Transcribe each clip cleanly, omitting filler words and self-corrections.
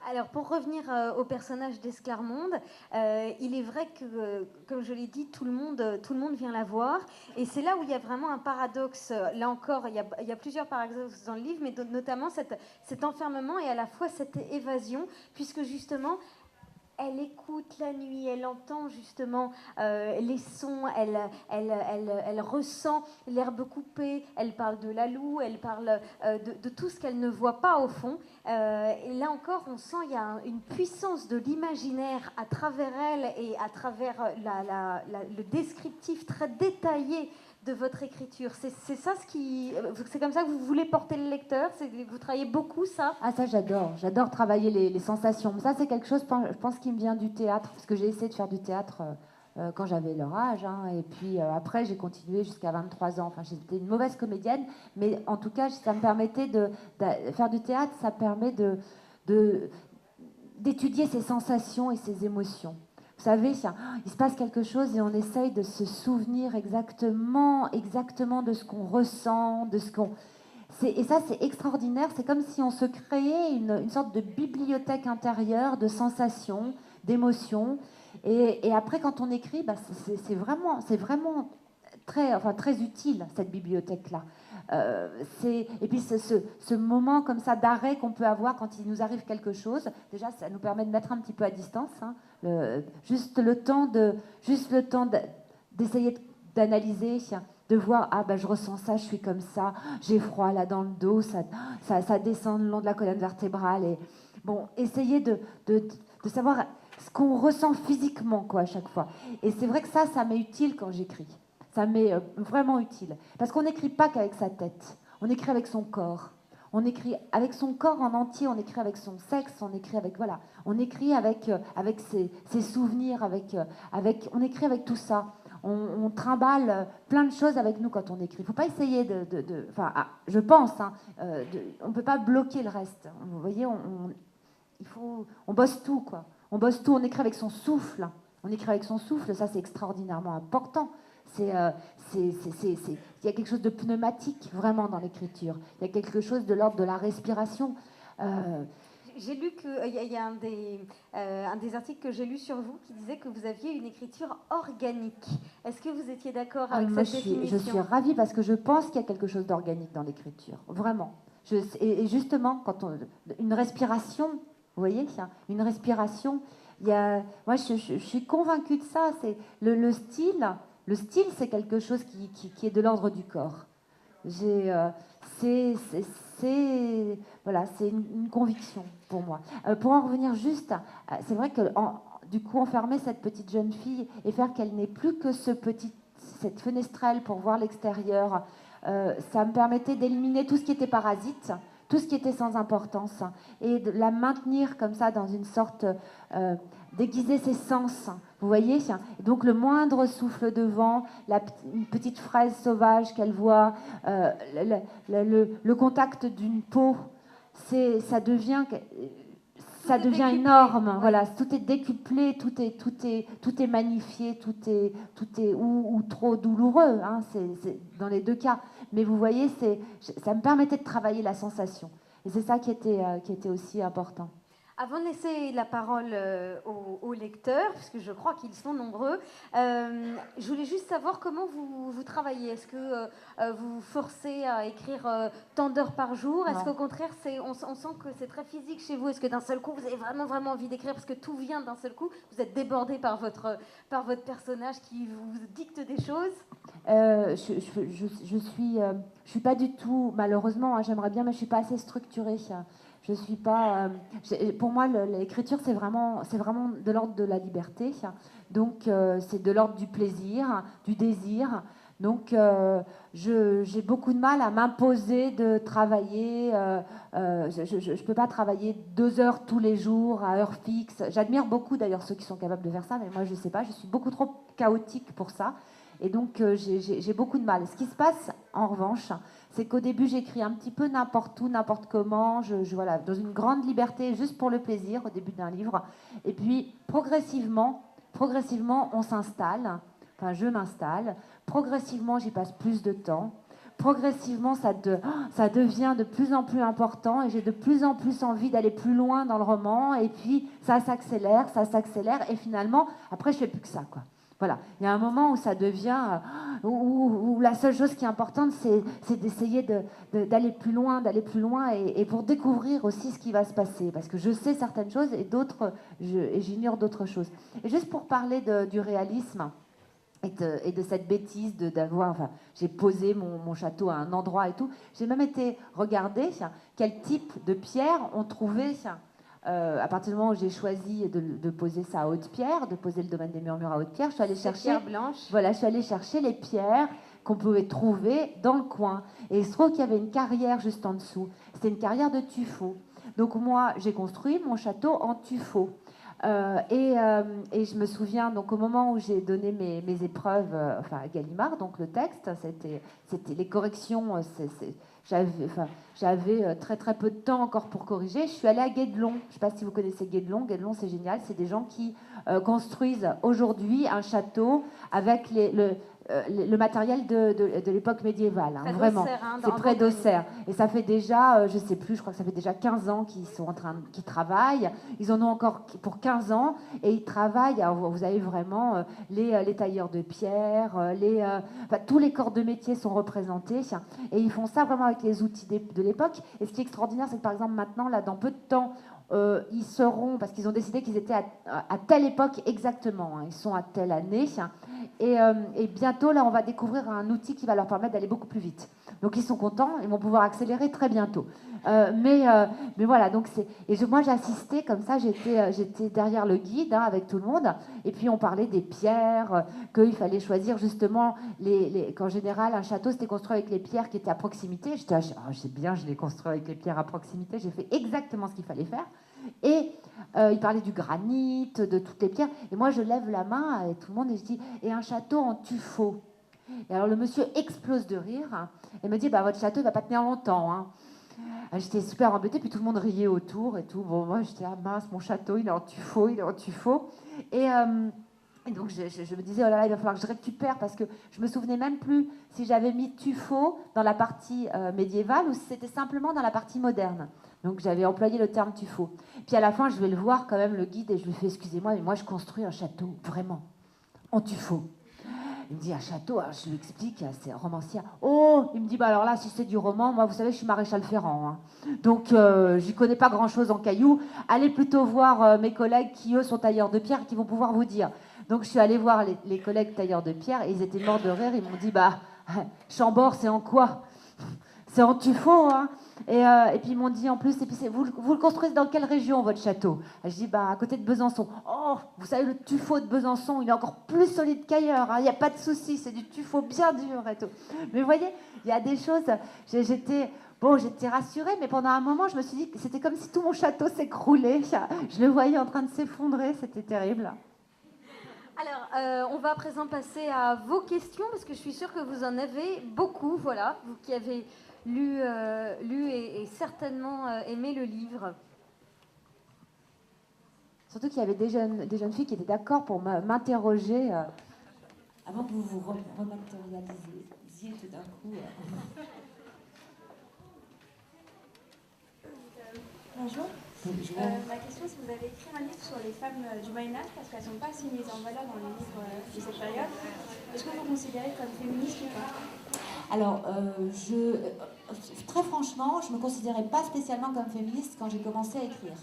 Alors, pour revenir au personnage d'Esclarmonde, il est vrai que, comme je l'ai dit, tout le monde vient la voir. Et c'est là où il y a vraiment un paradoxe. Là encore, il y a plusieurs paradoxes dans le livre, mais notamment cet enfermement et à la fois cette évasion, puisque justement, elle écoute la nuit, elle entend justement les sons, elle ressent l'herbe coupée, elle parle de la loue, elle parle de tout ce qu'elle ne voit pas au fond. Et là encore, on sent il y a une puissance de l'imaginaire à travers elle et à travers le descriptif très détaillé de votre écriture. C'est ça c'est comme ça que vous voulez porter le lecteur. Vous travaillez beaucoup ça. Ah ça j'adore travailler les sensations. Ça c'est quelque chose, je pense, qui me vient du théâtre, parce que j'ai essayé de faire du théâtre quand j'avais leur âge, hein, et puis après j'ai continué jusqu'à 23 ans. Enfin j'étais une mauvaise comédienne, mais en tout cas ça me permettait de faire du théâtre, ça permet de d'étudier ses sensations et ses émotions. Vous savez, il se passe quelque chose et on essaye de se souvenir exactement de ce qu'on ressent, de ce qu'on... Et ça, c'est extraordinaire. C'est comme si on se créait une sorte de bibliothèque intérieure de sensations, d'émotions. Et après, quand on écrit, bah, c'est vraiment très utile, cette bibliothèque-là. Et puis ce moment comme ça d'arrêt qu'on peut avoir quand il nous arrive quelque chose, déjà ça nous permet de mettre un petit peu à distance, hein, juste le temps d'essayer d'analyser, de voir, ah ben je ressens ça, je suis comme ça, j'ai froid là dans le dos, ça descend le long de la colonne vertébrale. Et bon, essayer de savoir ce qu'on ressent physiquement, quoi, à chaque fois. Et c'est vrai que ça m'est utile quand j'écris. Ça m'est vraiment utile. Parce qu'on n'écrit pas qu'avec sa tête, on écrit avec son corps. On écrit avec son corps en entier, on écrit avec son sexe, on écrit avec, voilà, on écrit avec ses souvenirs, on écrit avec tout ça. On trimballe plein de choses avec nous quand on écrit. Il ne faut pas essayer enfin, je pense, hein, on ne peut pas bloquer le reste. Vous voyez, on bosse tout, quoi. On bosse tout, on écrit avec son souffle. On écrit avec son souffle, ça c'est extraordinairement important. Il y a quelque chose de pneumatique vraiment dans l'écriture. Il y a quelque chose de l'ordre de la respiration. J'ai lu qu'il y a un des articles que j'ai lu sur vous qui disait que vous aviez une écriture organique. Est-ce que vous étiez d'accord avec cette définition ? Je suis ravie parce que je pense qu'il y a quelque chose d'organique dans l'écriture, vraiment. Et justement, une respiration, vous voyez, une respiration, moi je suis convaincue de ça. C'est le style. Le style, c'est quelque chose qui est de l'ordre du corps. Voilà, c'est une conviction pour moi. Pour en revenir juste, c'est vrai que du coup enfermer cette petite jeune fille et faire qu'elle n'ait plus que cette fenestrelle pour voir l'extérieur, ça me permettait d'éliminer tout ce qui était parasite, tout ce qui était sans importance, et de la maintenir comme ça dans une sorte d'aiguiser ses sens. Vous voyez, donc le moindre souffle de vent, une petite fraise sauvage qu'elle voit, le contact d'une peau, ça devient énorme. Ouais. Voilà, tout est décuplé, tout est magnifié, tout est ou trop douloureux, hein, c'est dans les deux cas. Mais vous voyez, ça me permettait de travailler la sensation. Et c'est ça qui était aussi important. Avant de laisser la parole aux lecteurs, puisque je crois qu'ils sont nombreux, je voulais juste savoir comment vous travaillez. Est-ce que vous vous forcez à écrire tant d'heures par jour ? Est-ce qu'au contraire, on sent que c'est très physique chez vous ? Est-ce que d'un seul coup, vous avez vraiment envie d'écrire parce que tout vient d'un seul coup ? Vous êtes débordé par votre personnage qui vous dicte des choses ? Je suis pas du tout, malheureusement, hein, j'aimerais bien, mais je suis pas assez structurée. Je suis pas. Pour moi, l'écriture, c'est vraiment de l'ordre de la liberté. Donc, c'est de l'ordre du plaisir, du désir. Donc, j'ai beaucoup de mal à m'imposer de travailler. Je ne peux pas travailler 2 heures tous les jours à heure fixe. J'admire beaucoup d'ailleurs ceux qui sont capables de faire ça, mais moi, je ne sais pas. Je suis beaucoup trop chaotique pour ça. Et donc, j'ai beaucoup de mal. Ce qui se passe, en revanche, c'est qu'au début, j'écris un petit peu n'importe où, n'importe comment, voilà, dans une grande liberté, juste pour le plaisir, au début d'un livre. Et puis, progressivement, on s'installe, enfin, je m'installe. Progressivement, j'y passe plus de temps. progressivement, ça devient de plus en plus important et j'ai de plus en plus envie d'aller plus loin dans le roman. Et puis, ça s'accélère. Et finalement, après, je ne fais plus que ça, quoi. Voilà. Il y a un moment où ça devient... où la seule chose qui est importante, c'est d'essayer d'aller plus loin, et pour découvrir aussi ce qui va se passer. Parce que je sais certaines choses et j'ignore d'autres choses. Et juste pour parler du réalisme... Et de cette bêtise d'avoir... Enfin, j'ai posé mon château à un endroit et tout. J'ai même été regarder quel type de pierre on trouvait à partir du moment où j'ai choisi de poser ça à Haute-Pierre, de poser le domaine des murmures à Haute-Pierre. Je suis allée chercher... Voilà, je suis allée chercher les pierres qu'on pouvait trouver dans le coin. Et il se trouve qu'il y avait une carrière juste en dessous. C'était une carrière de tuffeau. Donc moi, j'ai construit mon château en tuffeau. Et je me souviens, donc au moment où j'ai donné mes épreuves, à Gallimard, donc le texte, c'était les corrections, j'avais très très peu de temps encore pour corriger. Je suis allée à Guédelon. Je ne sais pas si vous connaissez Guédelon. Guédelon, c'est génial. C'est des gens qui construisent aujourd'hui un château avec le matériel de l'époque médiévale, hein, vraiment. C'est près d'Auxerre. Et ça fait déjà, je ne sais plus, je crois que ça fait déjà 15 ans qu'ils travaillent. Ils en ont encore pour 15 ans et ils travaillent. Alors vous avez vraiment les tailleurs de pierre, tous les corps de métier sont représentés et ils font ça vraiment avec les outils de l'époque. Et ce qui est extraordinaire, c'est que par exemple maintenant, là, dans peu de temps, ils seront, parce qu'ils ont décidé qu'ils étaient à telle époque exactement, hein, ils sont à telle année, et bientôt, là, on va découvrir un outil qui va leur permettre d'aller beaucoup plus vite. Donc, ils sont contents, ils vont pouvoir accélérer très bientôt. Mais voilà, donc moi, j'ai assisté comme ça, j'étais derrière le guide, hein, avec tout le monde, et puis on parlait des pierres, qu'il fallait choisir justement, qu'en général, un château, c'était construit avec les pierres qui étaient à proximité. J'étais je sais bien, je l'ai construit avec les pierres à proximité, j'ai fait exactement ce qu'il fallait faire. Et il parlait du granit, de toutes les pierres. Et moi, je lève la main et tout le monde, et je dis, et un château en tuffeau. Et alors le monsieur explose de rire et me dit, votre château ne va pas tenir longtemps, hein. J'étais super embêtée, puis tout le monde riait autour et tout. Bon, moi, j'étais, mince, mon château, il est en tuffeau. Et donc, je me disais, oh là là, il va falloir que je récupère, parce que je me souvenais même plus si j'avais mis tuffeau dans la partie médiévale ou si c'était simplement dans la partie moderne. Donc, j'avais employé le terme tuffeau. Puis à la fin, je vais le voir quand même, le guide, et je lui fais, excusez-moi, mais moi, je construis un château, vraiment, en tuffeau. Il me dit, un château, alors je lui explique, c'est romancière. Oh, il me dit, alors là, si c'est du roman, moi, vous savez, je suis maréchal Ferrand, hein. Donc, je n'y connais pas grand-chose en cailloux. Allez plutôt voir mes collègues qui, eux, sont tailleurs de pierre, qui vont pouvoir vous dire. Donc, je suis allée voir les collègues tailleurs de pierre, et ils étaient morts de rire. Ils m'ont dit, Chambord, c'est en quoi? C'est en tuffeau, hein. Et puis ils m'ont dit en plus, et puis vous le construisez dans quelle région, votre château? Je dis, à côté de Besançon. Oh, vous savez, le tuffeau de Besançon, il est encore plus solide qu'ailleurs, hein. Il n'y a pas de souci, c'est du tuffeau bien dur et tout. Mais vous voyez, il y a des choses, j'étais rassurée, mais pendant un moment, je me suis dit que c'était comme si tout mon château s'écroulait. Je le voyais en train de s'effondrer, c'était terrible. Alors, on va à présent passer à vos questions, parce que je suis sûre que vous en avez beaucoup, voilà, vous qui avez lu et certainement aimé le livre. Surtout qu'il y avait des jeunes filles qui étaient d'accord pour m'interroger avant que vous vous rematérialisiez tout d'un coup. Bonjour. Ma question, c'est que vous avez écrit un livre sur les femmes du Moyen-Âge parce qu'elles ne sont pas assez mises en valeur dans les livres de cette période. Est-ce que vous vous considérez comme féministe ou pas? Alors, très franchement, je ne me considérais pas spécialement comme féministe quand j'ai commencé à écrire.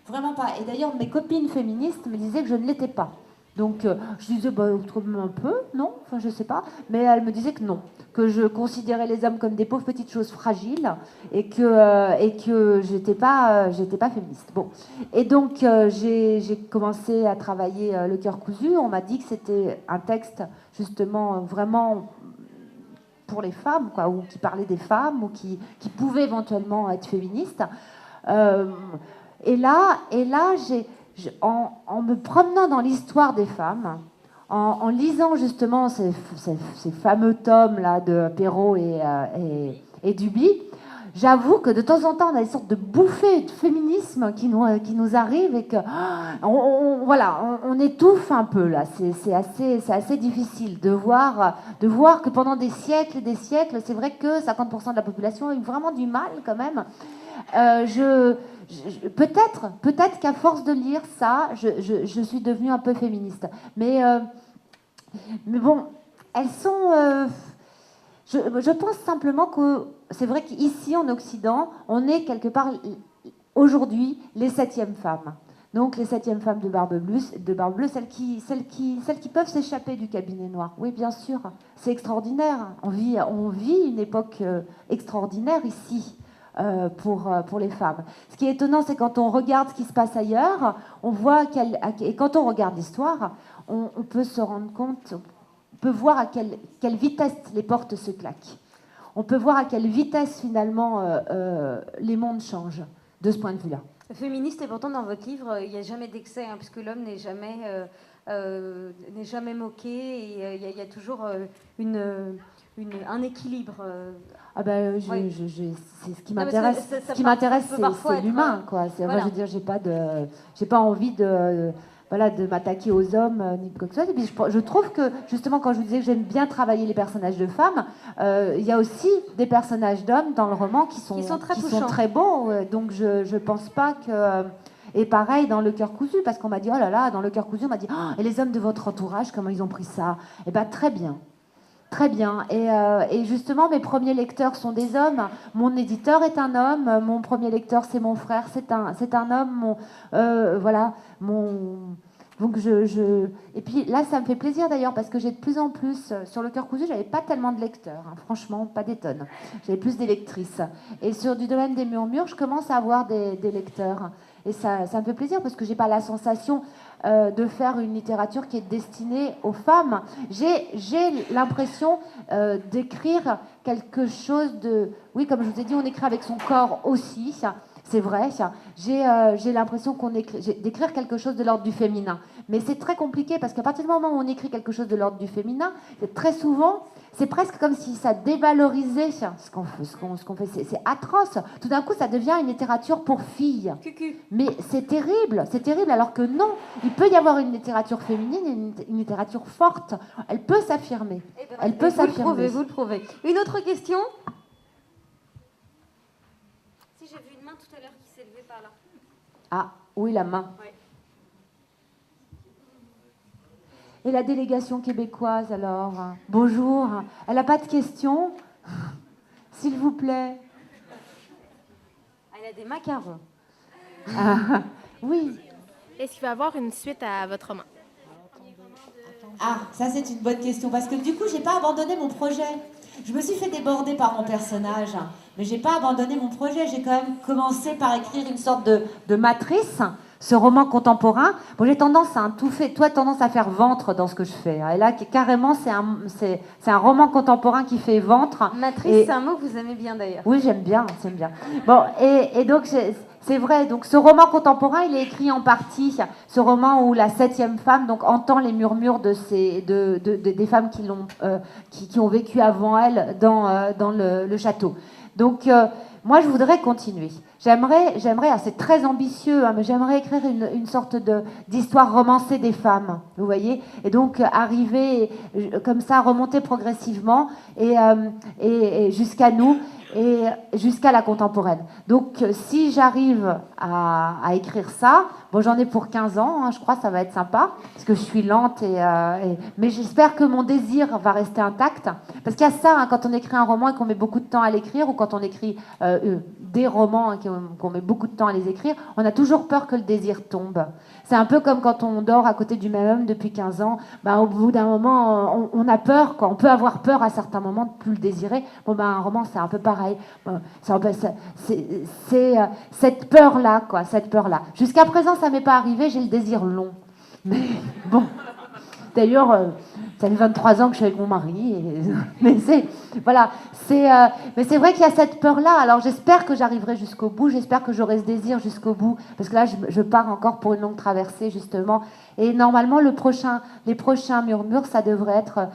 Vraiment pas. Et d'ailleurs, mes copines féministes me disaient que je ne l'étais pas. Donc, je disais, un peu, non, enfin, je sais pas. Mais elles me disaient que non, que je considérais les hommes comme des pauvres petites choses fragiles et que j'étais pas féministe. Bon. Et donc, j'ai commencé à travailler Le cœur cousu. On m'a dit que c'était un texte, justement, vraiment pour les femmes, quoi, ou qui parlait des femmes, ou qui pouvait éventuellement être féministe. Et là, en me promenant dans l'histoire des femmes, en lisant justement ces fameux tomes là de Perrault et Duby, j'avoue que de temps en temps, on a des sortes de bouffées de féminisme qui nous arrivent et que on étouffe un peu là. C'est assez difficile de voir que pendant des siècles et des siècles, c'est vrai que 50% de la population a eu vraiment du mal quand même. Peut-être qu'à force de lire ça, je suis devenue un peu féministe. Mais bon, elles sont... je pense simplement que c'est vrai qu'ici, en Occident, on est quelque part, aujourd'hui, les 7e femmes. Donc les 7e femmes de Barbe Bleue, celles qui peuvent s'échapper du cabinet noir. Oui, bien sûr, c'est extraordinaire. On vit une époque extraordinaire ici. Pour les femmes. Ce qui est étonnant, c'est quand on regarde ce qui se passe ailleurs, on voit et quand on regarde l'histoire, on peut se rendre compte, on peut voir à quelle vitesse les portes se claquent. On peut voir à quelle vitesse finalement les mondes changent de ce point de vue-là. Féministe, et pourtant dans votre livre, il n'y a jamais d'excès, hein, puisque l'homme n'est jamais moqué, et il y a toujours un équilibre. Ah ben, Oui. c'est ce qui m'intéresse. Ce qui m'intéresse, c'est l'humain, quoi. Voilà. Moi, je veux dire, j'ai pas envie de m'attaquer aux hommes ni quoi que ce soit. Et puis, je trouve que justement, quand je vous disais que j'aime bien travailler les personnages de femmes, il y a aussi des personnages d'hommes dans le roman qui sont très beaux. Donc, je pense pas que. Et pareil dans Le Cœur cousu, parce qu'on m'a dit, oh là là, dans Le Cœur cousu, on m'a dit, oh, et les hommes de votre entourage, comment ils ont pris ça? Eh ben, très bien. Très bien. Et justement, mes premiers lecteurs sont des hommes. Mon éditeur est un homme. Mon premier lecteur, c'est mon frère. C'est un homme. Donc Et puis là, ça me fait plaisir d'ailleurs parce que j'ai de plus en plus sur Le Cœur cousu, j'avais pas tellement de lecteurs, hein, franchement, pas des tonnes. J'avais plus des lectrices. Et sur du domaine des murmures, je commence à avoir des lecteurs. Et ça me fait plaisir parce que j'ai pas la sensation de faire une littérature qui est destinée aux femmes. J'ai l'impression d'écrire quelque chose de... Oui, comme je vous ai dit, on écrit avec son corps aussi, c'est vrai. J'ai l'impression d'écrire quelque chose de l'ordre du féminin. Mais c'est très compliqué parce qu'à partir du moment où on écrit quelque chose de l'ordre du féminin, très souvent, c'est presque comme si ça dévalorisait ce qu'on fait. C'est atroce. Tout d'un coup, ça devient une littérature pour filles. Mais c'est terrible, alors que non, il peut y avoir une littérature féminine et une littérature forte. Elle peut s'affirmer. Elle peut s'affirmer. Vous le prouvez. Une autre question? Si j'ai vu une main tout à l'heure qui s'est levée par là. Ah, oui, la main. Ouais. Et la délégation québécoise, alors? Bonjour. Elle n'a pas de questions? S'il vous plaît. Elle a des macarons. Ah, oui. Est-ce qu'il va y avoir une suite à votre roman? Ah, ça c'est une bonne question, parce que du coup, j'ai pas abandonné mon projet. Je me suis fait déborder par mon personnage, mais j'ai pas abandonné mon projet. J'ai quand même commencé par écrire une sorte de matrice, ce roman contemporain. Bon, j'ai tendance à tendance à faire ventre dans ce que je fais. Et là, carrément, c'est un roman contemporain qui fait ventre. Matrice, c'est un mot que vous aimez bien d'ailleurs. Oui, j'aime bien. Bon, et donc, c'est vrai. Donc, ce roman contemporain, il est écrit en partie. Ce roman où la 7e femme donc entend les murmures des femmes qui ont vécu avant elle dans le château. Donc, moi, je voudrais continuer. J'aimerais, c'est très ambitieux, hein, mais j'aimerais écrire une sorte d'histoire romancée des femmes, vous voyez, et donc arriver comme ça, remonter progressivement et jusqu'à nous et jusqu'à la contemporaine. Donc, si j'arrive à écrire ça, bon, j'en ai pour 15 ans, hein, je crois que ça va être sympa, parce que je suis lente, mais j'espère que mon désir va rester intact, parce qu'il y a ça, hein, quand on écrit un roman et qu'on met beaucoup de temps à l'écrire, ou quand on écrit des romans, hein, qu'on met beaucoup de temps à les écrire, on a toujours peur que le désir tombe. C'est un peu comme quand on dort à côté du même homme depuis 15 ans, au bout d'un moment, on a peur, quoi. On peut avoir peur à certains moments de plus le désirer. Un roman, c'est un peu pareil. C'est cette peur-là, quoi, cette peur-là. Jusqu'à présent, ça m'est pas arrivé, j'ai le désir long. Mais bon, d'ailleurs, ça fait 23 ans que je suis avec mon mari, mais c'est vrai qu'il y a cette peur-là. Alors j'espère que j'arriverai jusqu'au bout, j'espère que j'aurai ce désir jusqu'au bout, parce que là, je pars encore pour une longue traversée, justement. Et normalement, les prochains murmures, ça devrait être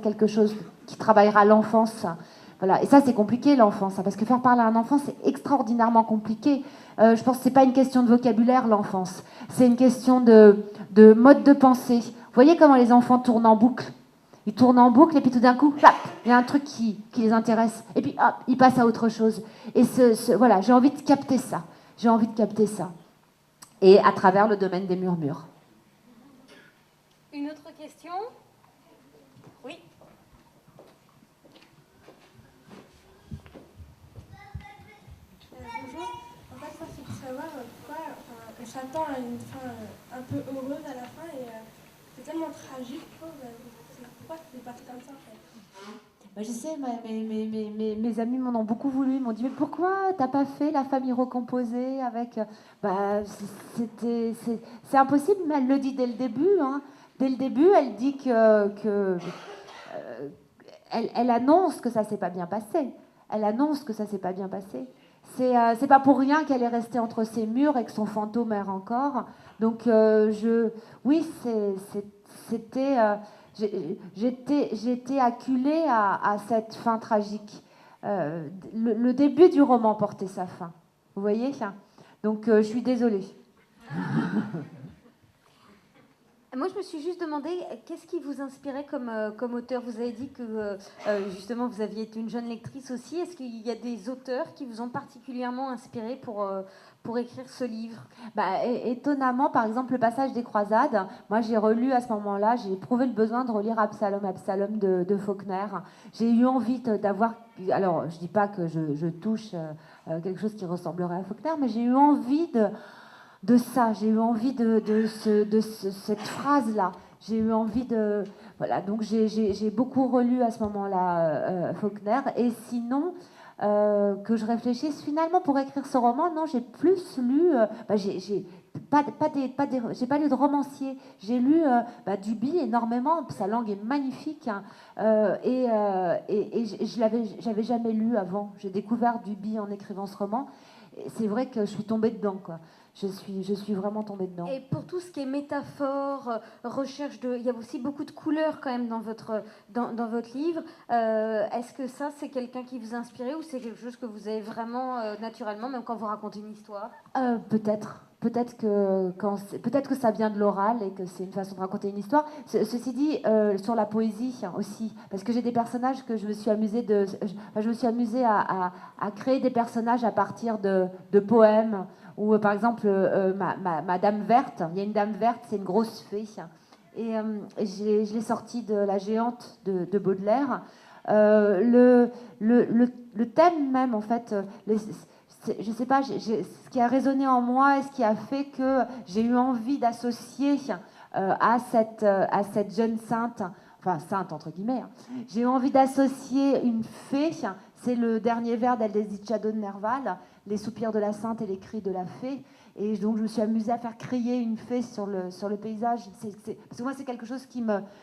quelque chose qui travaillera l'enfance. Voilà. Et ça, c'est compliqué, l'enfance, hein, parce que faire parler à un enfant, c'est extraordinairement compliqué. Je pense que ce n'est pas une question de vocabulaire, l'enfance. C'est une question de mode de pensée. Vous voyez comment les enfants tournent en boucle? Ils tournent en boucle et puis tout d'un coup, il y a un truc qui les intéresse. Et puis, hop, ils passent à autre chose. Et voilà, j'ai envie de capter ça. J'ai envie de capter ça. Et à travers le domaine des murmures. Une autre question? Oui. Bonjour. En fait, moi, c'est de savoir pourquoi on s'attend à une fin un peu heureuse à la fin et c'est tellement tragique, je trouve. Pourquoi c'est passé comme ça, en fait? Bah, je sais, mes amis m'en ont beaucoup voulu. Ils m'ont dit, mais pourquoi t'as pas fait la famille recomposée avec... Bah, c'est impossible, mais elle le dit dès le début. Hein. Dès le début, elle dit elle annonce que ça s'est pas bien passé. Elle annonce que ça s'est pas bien passé. C'est pas pour rien qu'elle est restée entre ces murs et que son fantôme erre encore. Donc, oui, c'était... J'étais acculée à cette fin tragique. Le début du roman portait sa fin. Vous voyez? Donc, je suis désolée. Moi, je me suis juste demandé, qu'est-ce qui vous inspirait comme auteur? Vous avez dit que, justement, vous aviez été une jeune lectrice aussi. Est-ce qu'il y a des auteurs qui vous ont particulièrement inspiré pour écrire ce livre? Bah, étonnamment, par exemple, le passage des croisades, moi j'ai relu à ce moment-là, j'ai éprouvé le besoin de relire Absalom de Faulkner. J'ai eu envie d'avoir, alors je dis pas que je touche quelque chose qui ressemblerait à Faulkner, mais j'ai eu envie de ça, j'ai eu envie de cette phrase-là. J'ai eu envie de... Voilà, donc j'ai beaucoup relu à ce moment-là Faulkner. Et sinon, que je réfléchisse, finalement, pour écrire ce roman, non, j'ai plus lu... j'ai pas lu de romancier. J'ai lu Duby énormément, sa langue est magnifique. Hein, et j'avais jamais lu avant. J'ai découvert Duby en écrivant ce roman. Et c'est vrai que je suis tombée dedans, quoi. Je suis vraiment tombée dedans. Et pour tout ce qui est métaphore, recherche de... Il y a aussi beaucoup de couleurs quand même dans votre livre. Est-ce que ça, c'est quelqu'un qui vous a inspiré ou c'est quelque chose que vous avez vraiment naturellement, même quand vous racontez une histoire? Peut-être. Peut-être que ça vient de l'oral et que c'est une façon de raconter une histoire. Ceci dit, sur la poésie aussi, parce que j'ai des personnages que je me suis amusée à créer des personnages à partir de poèmes. Ou par exemple, ma dame verte, il y a une dame verte, c'est une grosse fée. Et je l'ai sortie de La Géante de Baudelaire. Le thème même, en fait, je ne sais pas, ce qui a résonné en moi et ce qui a fait que j'ai eu envie d'associer à cette jeune sainte, enfin sainte entre guillemets, hein, j'ai eu envie d'associer une fée, c'est le dernier vers d'Aldezicciado de Nerval, les soupirs de la sainte et les cris de la fée. Et donc je me suis amusée à faire crier une fée sur le paysage. Parce que moi c'est quelque chose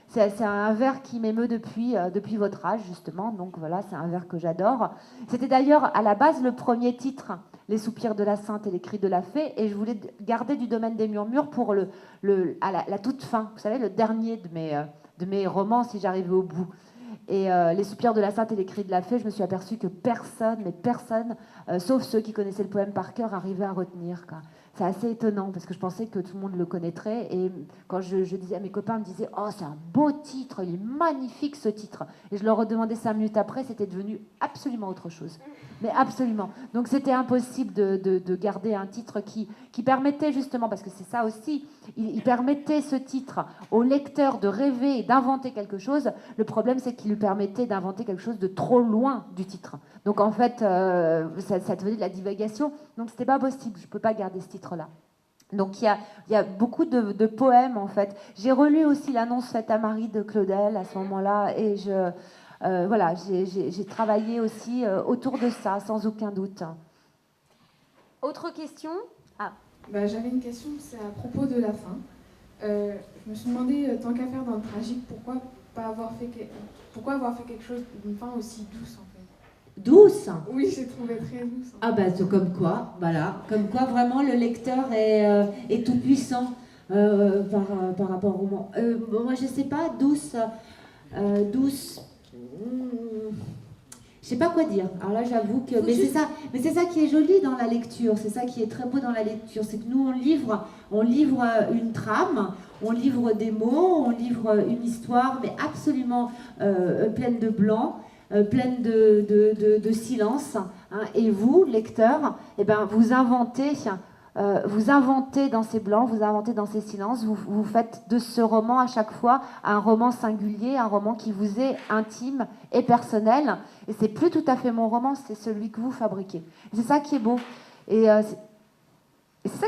c'est un vers qui m'émeut depuis votre âge justement. Donc voilà, c'est un vers que j'adore. C'était d'ailleurs à la base le premier titre, les soupirs de la sainte et les cris de la fée. Et je voulais garder du domaine des murmures pour la toute fin. Vous savez, le dernier de mes romans si j'arrivais au bout. Et les soupirs de la sainte et les cris de la fée, je me suis aperçue que personne, sauf ceux qui connaissaient le poème par cœur, arrivait à retenir, quoi. C'est assez étonnant parce que je pensais que tout le monde le connaîtrait. Et quand je disais à mes copains, ils me disaient « Oh, c'est un beau titre, il est magnifique ce titre ». Et je leur redemandais 5 minutes après, c'était devenu absolument autre chose. Mais absolument. Donc c'était impossible de garder un titre qui permettait justement, parce que c'est ça aussi, il permettait ce titre au lecteur de rêver et d'inventer quelque chose. Le problème, c'est qu'il lui permettait d'inventer quelque chose de trop loin du titre. Donc en fait, ça devenait de la divagation. Donc c'était pas possible, je peux pas garder ce titre-là. Donc il y a beaucoup de poèmes en fait. J'ai relu aussi l'annonce faite à Marie de Claudel à ce moment-là et voilà, j'ai travaillé aussi autour de ça, sans aucun doute. Autre question? J'avais une question, c'est à propos de la fin. Je me suis demandé, tant qu'à faire dans le tragique, pourquoi avoir fait quelque chose d'une fin aussi douce en fait? Douce? Oui, j'ai trouvé très douce. C'est comme quoi, voilà. Comme quoi vraiment le lecteur est tout puissant par rapport au roman. Moi je sais pas, douce. Je sais pas quoi dire. Alors là, j'avoue que... Mais c'est ça qui est joli dans la lecture. C'est ça qui est très beau dans la lecture. C'est que nous, on livre une trame, on livre des mots, on livre une histoire, mais absolument pleine de blanc, pleine de silence. Hein. Et vous, lecteurs, eh ben, vous inventez dans ces blancs, vous inventez dans ces silences, vous faites de ce roman à chaque fois un roman singulier, un roman qui vous est intime et personnel. Et c'est plus tout à fait mon roman, c'est celui que vous fabriquez. Et c'est ça qui est beau. Et c'est ça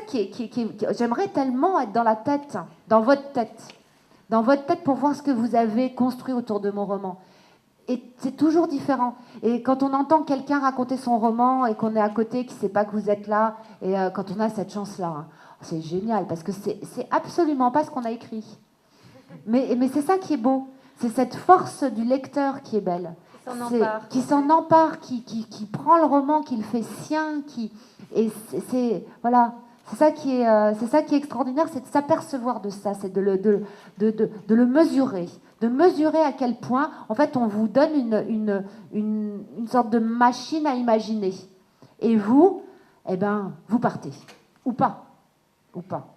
j'aimerais tellement être dans la tête, dans votre tête pour voir ce que vous avez construit autour de mon roman. Et c'est toujours différent. Et quand on entend quelqu'un raconter son roman et qu'on est à côté, qui ne sait pas que vous êtes là, et quand on a cette chance-là, hein, c'est génial, parce que c'est absolument pas ce qu'on a écrit. Mais c'est ça qui est beau. C'est cette force du lecteur qui est belle. Qui s'en empare, qui prend le roman, qui le fait sien, et voilà. C'est ça qui est extraordinaire, c'est de s'apercevoir de ça, c'est de le mesurer. De mesurer à quel point, en fait, on vous donne une sorte de machine à imaginer. Et vous, eh ben, vous partez. Ou pas.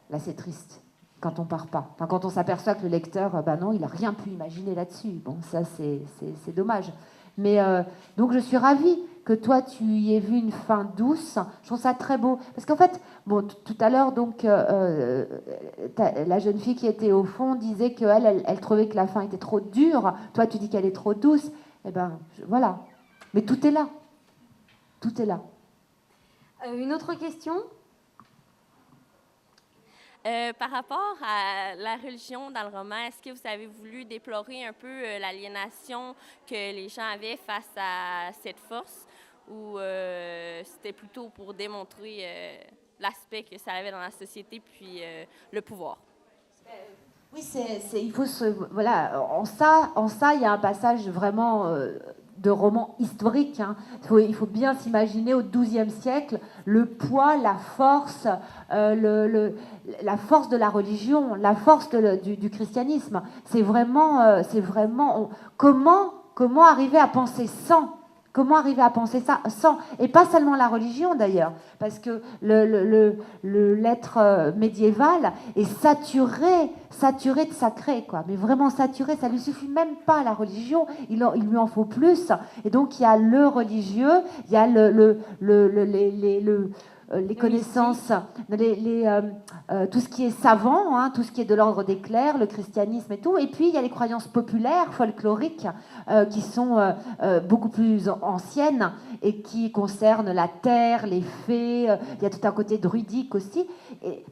Là, c'est triste, quand on part pas. Enfin, quand on s'aperçoit que le lecteur, ben non, il n'a rien pu imaginer là-dessus. Bon, ça, c'est dommage. Mais donc, je suis ravie que toi, tu y aies vu une fin douce. Je trouve ça très beau. Parce qu'en fait, bon, tout à l'heure, donc, la jeune fille qui était au fond disait qu'elle elle trouvait que la fin était trop dure. Toi, tu dis qu'elle est trop douce. Eh bien, voilà. Mais tout est là. Tout est là. Une autre question ? Par rapport à la religion dans le roman, est-ce que vous avez voulu déplorer un peu l'aliénation que les gens avaient face à cette force ou c'était plutôt pour démontrer l'aspect que ça avait dans la société puis le pouvoir? Oui, il faut voilà, en ça, il y a un passage vraiment de roman historique. Hein. Il faut bien s'imaginer au XIIe siècle le poids, la force, la force de la religion, la force du christianisme. C'est vraiment comment arriver à penser sans. Comment arriver à penser ça sans, et pas seulement la religion d'ailleurs, parce que l'être médiéval est saturé de sacré, quoi. Mais vraiment saturé, ça lui suffit même pas la religion, il lui en faut plus. Et donc il y a le religieux, il y a les connaissances, tout ce qui est savant, hein, tout ce qui est de l'ordre des clercs, le christianisme et tout. Et puis, il y a les croyances populaires, folkloriques, qui sont beaucoup plus anciennes et qui concernent la terre, les fées. Il y a tout un côté druidique aussi, et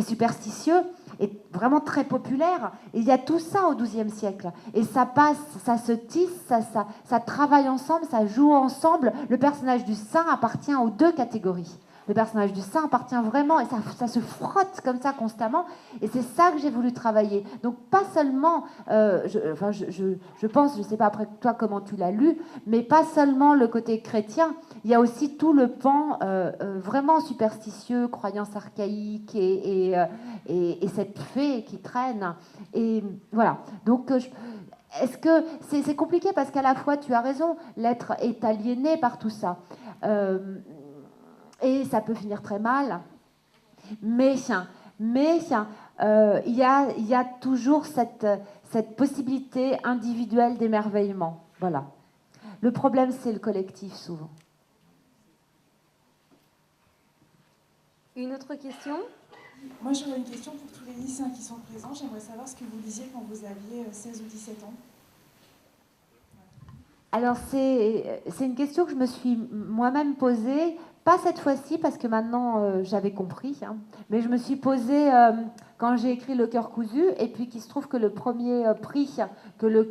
superstitieux, et vraiment très populaire. Et il y a tout ça au XIIe siècle. Et ça passe, ça se tisse, ça travaille ensemble, ça joue ensemble. Le personnage du saint appartient aux deux catégories. Le personnage du saint appartient vraiment, et ça se frotte comme ça constamment, et c'est ça que j'ai voulu travailler. Donc pas seulement, je pense, je ne sais pas après toi comment tu l'as lu, mais pas seulement le côté chrétien, il y a aussi tout le pan vraiment superstitieux, croyance archaïque, et cette fée qui traîne, et voilà. Donc est-ce que c'est compliqué parce qu'à la fois tu as raison, l'être est aliéné par tout ça. Et ça peut finir très mal, mais il y a toujours cette possibilité individuelle d'émerveillement. Voilà. Le problème, c'est le collectif, souvent. Une autre question ? Moi, j'aurais une question pour tous les lycéens qui sont présents. J'aimerais savoir ce que vous lisiez quand vous aviez 16 ou 17 ans. Alors, c'est une question que je me suis moi-même posée. Pas cette fois-ci, parce que maintenant j'avais compris, hein, mais je me suis posée quand j'ai écrit Le cœur cousu, et puis qu'il se trouve que le premier prix que le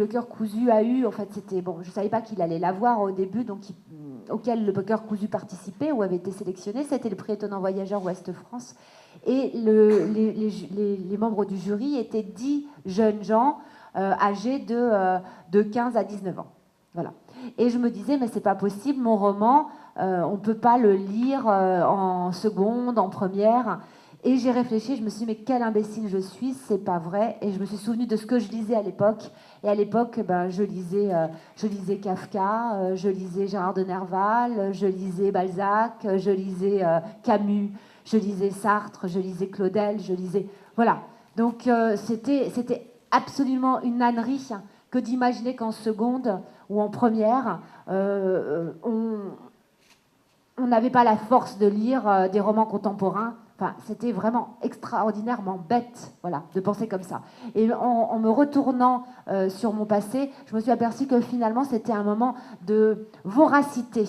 cœur cousu a eu, en fait, c'était, bon, je ne savais pas qu'il allait l'avoir au début, donc auquel le cœur cousu participait ou avait été sélectionné, c'était le prix étonnant voyageur Ouest-France, et les membres du jury étaient 10 jeunes gens âgés de 15 à 19 ans. Voilà. Et je me disais, mais c'est pas possible, mon roman, on peut pas le lire en seconde, en première. Et j'ai réfléchi, je me suis dit, mais quel imbécile je suis, c'est pas vrai. Et je me suis souvenue de ce que je lisais à l'époque. Et à l'époque, ben, je lisais Kafka, je lisais Gérard de Nerval, je lisais Balzac, je lisais Camus, je lisais Sartre, je lisais Claudel, je lisais... Voilà. Donc c'était absolument une ânerie que d'imaginer qu'en seconde ou en première, on n'avait pas la force de lire des romans contemporains. Enfin, c'était vraiment extraordinairement bête, voilà, de penser comme ça. Et en me retournant sur mon passé, je me suis aperçue que finalement, c'était un moment de voracité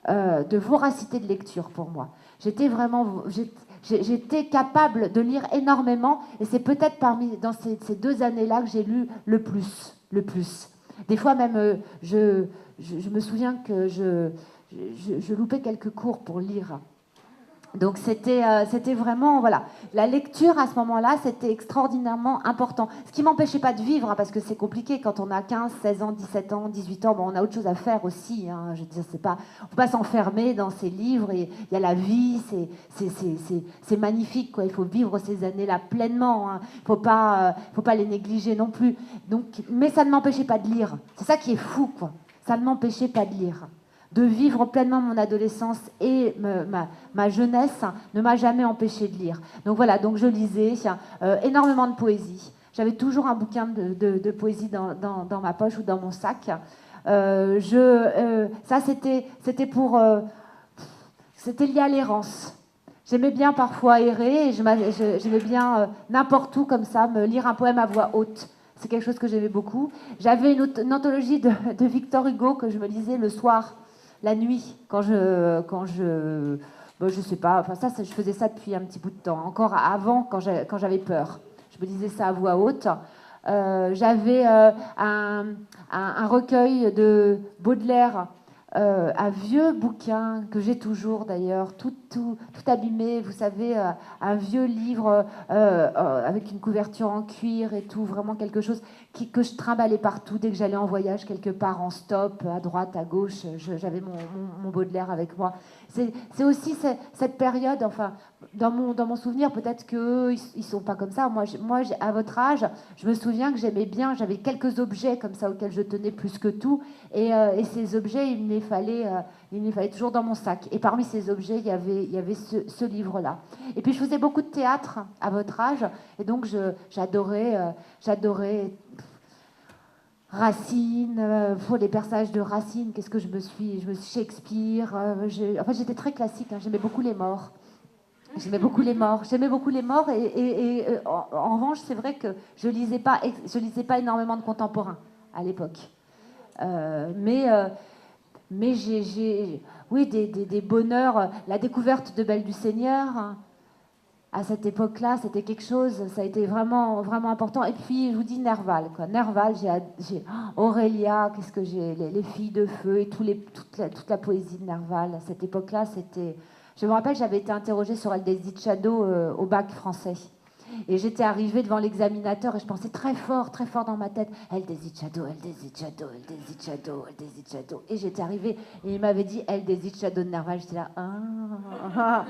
de lecture pour moi. J'étais capable de lire énormément, et c'est peut-être dans ces 2 années-là que j'ai lu le plus. Des fois même, je me souviens que je loupais quelques cours pour lire. Donc c'était vraiment, voilà, la lecture à ce moment-là, c'était extraordinairement important. Ce qui m'empêchait pas de vivre, hein, parce que c'est compliqué quand on a 15, 16 ans, 17 ans, 18 ans, bon, on a autre chose à faire aussi. Hein, je veux dire, on ne faut pas s'enfermer dans ces livres, et il y a la vie, c'est magnifique, quoi. Il faut vivre ces années-là pleinement, hein. Faut pas les négliger non plus. Donc, mais ça ne m'empêchait pas de lire. C'est ça qui est fou, quoi. Ça ne m'empêchait pas de lire. De vivre pleinement mon adolescence et ma jeunesse ne m'a jamais empêché de lire. Donc voilà, donc je lisais énormément de poésie. J'avais toujours un bouquin de poésie dans ma poche ou dans mon sac. Ça, c'était lié à l'errance. J'aimais bien parfois errer, et j'aimais bien n'importe où comme ça, me lire un poème à voix haute. C'est quelque chose que j'aimais beaucoup. J'avais une anthologie de Victor Hugo que je me lisais le soir, la nuit, quand je sais pas, enfin je faisais ça depuis un petit bout de temps, encore avant, quand j'avais peur. Je me disais ça à voix haute. J'avais un recueil de Baudelaire, un vieux bouquin que j'ai toujours d'ailleurs, tout abîmé, vous savez, un vieux livre avec une couverture en cuir et tout, vraiment quelque chose que je trimballais partout dès que j'allais en voyage quelque part, en stop, à droite, à gauche, j'avais mon Baudelaire avec moi. C'est aussi cette période, enfin, dans mon souvenir, peut-être qu'eux, ils sont pas comme ça. Moi, à votre âge, je me souviens que j'aimais bien, j'avais quelques objets comme ça auxquels je tenais plus que tout, et ces objets, il me les fallait toujours dans mon sac. Et parmi ces objets, il y avait ce livre-là. Et puis, je faisais beaucoup de théâtre à votre âge, et donc j'adorais Racine, pour les personnages de Racine, qu'est-ce que je me suis Shakespeare, j'étais très classique, hein, j'aimais beaucoup les morts. J'aimais beaucoup les morts, et en revanche, c'est vrai que je lisais pas énormément de contemporains à l'époque. Mais j'ai oui, des bonheurs. La découverte de Belle du Seigneur, hein, à cette époque-là, c'était quelque chose, ça a été vraiment, vraiment important. Et puis, je vous dis Nerval, quoi. Nerval, j'ai Aurélia, qu'est-ce que j'ai, les filles de feu, et toute la poésie de Nerval. À cette époque-là, c'était... Je me rappelle, j'avais été interrogée sur El Desdichado au bac français. Et j'étais arrivée devant l'examinateur et je pensais très fort dans ma tête, El Desdichado, El Desdichado, El Desdichado, El Desdichado. Et j'étais arrivée et il m'avait dit El Desdichado de Nerval. J'étais là, ah.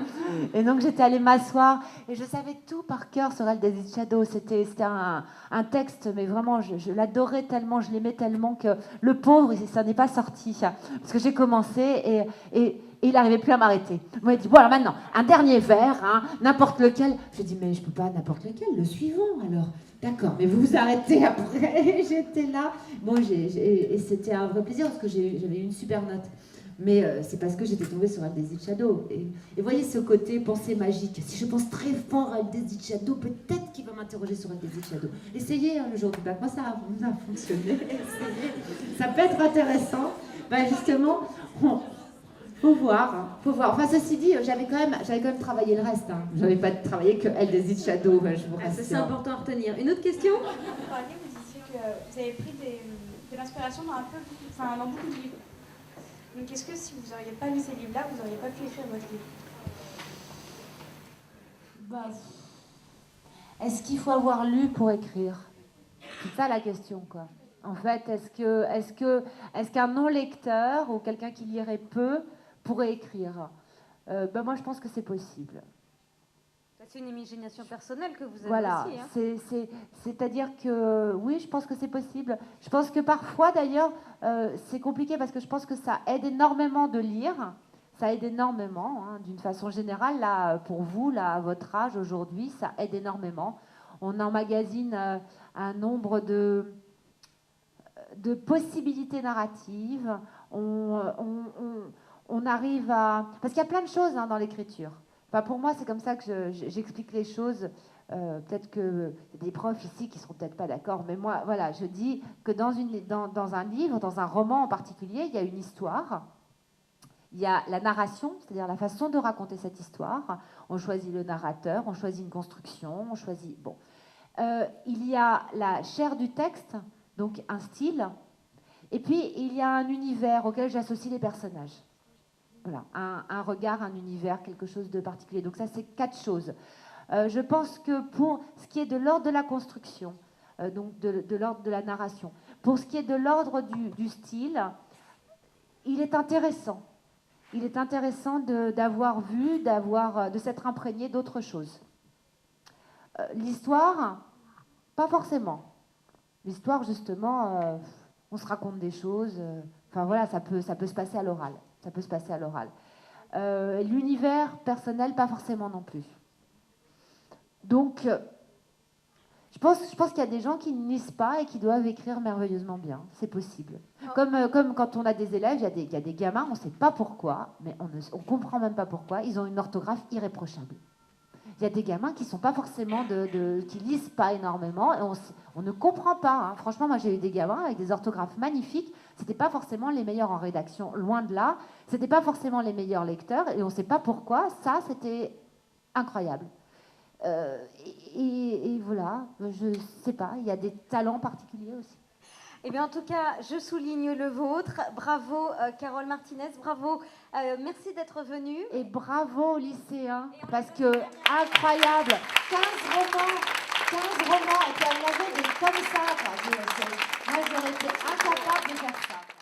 Et donc j'étais allée m'asseoir et je savais tout par cœur sur El Desdichado. C'était un texte, mais vraiment, je l'adorais tellement, je l'aimais tellement que le pauvre, ça n'est pas sorti. Parce que j'ai commencé et il n'arrivait plus à m'arrêter. Il m'a dit, bon alors maintenant, un dernier vers, hein, n'importe lequel. Je dis, mais je ne peux pas n'importe lequel, le suivant alors. D'accord, mais vous vous arrêtez après. J'étais là. Bon, et c'était un vrai plaisir parce que j'avais eu une super note. Mais c'est parce que j'étais tombée sur El Desdichado. Et voyez ce côté pensée magique. Si je pense très fort à El Desdichado, peut-être qu'il va m'interroger sur El Desdichado. Essayez le jour du bac. Moi, ça a fonctionné. Essayez. Ça peut être intéressant. Ben, justement, faut voir. Enfin, ceci dit, j'avais quand même travaillé le reste. Hein. J'avais pas travaillé que El Desdichado, je vous rassure. C'est important à retenir. Une autre question ? Vous parliez, vous disiez que vous avez pris de l'inspiration dans beaucoup de livres. Donc, est-ce que si vous n'auriez pas lu ces livres-là, vous n'auriez pas pu écrire votre livre ? Bah, est-ce qu'il faut avoir lu pour écrire ? C'est ça la question, quoi. En fait, est-ce qu'un non-lecteur ou quelqu'un qui lirait peu pourrait écrire ? Moi, je pense que c'est possible. C'est une imagination personnelle que vous avez Voilà, aussi. Hein. C'est-à-dire que oui, je pense que c'est possible. Je pense que parfois, d'ailleurs, c'est compliqué parce que je pense que ça aide énormément de lire. Ça aide énormément, hein, d'une façon générale. Là, pour vous, là, à votre âge aujourd'hui, ça aide énormément. On emmagasine un nombre de possibilités narratives. On arrive à... Parce qu'il y a plein de choses hein, dans l'écriture. Enfin, pour moi, c'est comme ça que j'explique les choses. Peut-être qu'il y a des profs ici qui ne seront peut-être pas d'accord, mais moi, voilà, je dis que dans un livre, dans un roman en particulier, il y a une histoire, il y a la narration, c'est-à-dire la façon de raconter cette histoire. On choisit le narrateur, on choisit une construction, on choisit... Bon. Il y a la chair du texte, donc un style, et puis il y a un univers auquel j'associe les personnages. Voilà, un regard, un univers, quelque chose de particulier. Donc ça, c'est 4 choses. Je pense que pour ce qui est de l'ordre de la construction, donc de l'ordre de la narration, pour ce qui est de l'ordre du style, il est intéressant. Il est intéressant d'avoir vu, de s'être imprégné d'autres choses. L'histoire, pas forcément. L'histoire, justement, on se raconte des choses. Enfin voilà, ça peut se passer à l'oral. Ça peut se passer à l'oral. L'univers personnel, pas forcément non plus. Donc, je pense qu'il y a des gens qui ne lisent pas et qui doivent écrire merveilleusement bien. C'est possible. Comme quand on a des élèves, il y a des gamins, on ne sait pas pourquoi, mais on ne comprend même pas pourquoi, ils ont une orthographe irréprochable. Il y a des gamins qui sont pas forcément qui lisent pas énormément et on ne comprend pas. Hein. Franchement, moi j'ai eu des gamins avec des orthographes magnifiques. C'était pas forcément les meilleurs en rédaction, loin de là. C'était pas forcément les meilleurs lecteurs et on sait pas pourquoi. Ça, c'était incroyable. Et voilà, je sais pas. Il y a des talents particuliers aussi. Eh bien, en tout cas, je souligne le vôtre. Bravo, Carole Martinez. Bravo. Merci d'être venue. Et bravo aux lycéens. Parce que, incroyable. 15 romans. Et puis elle avait des comme ça. Moi, j'aurais été incapable de faire ça.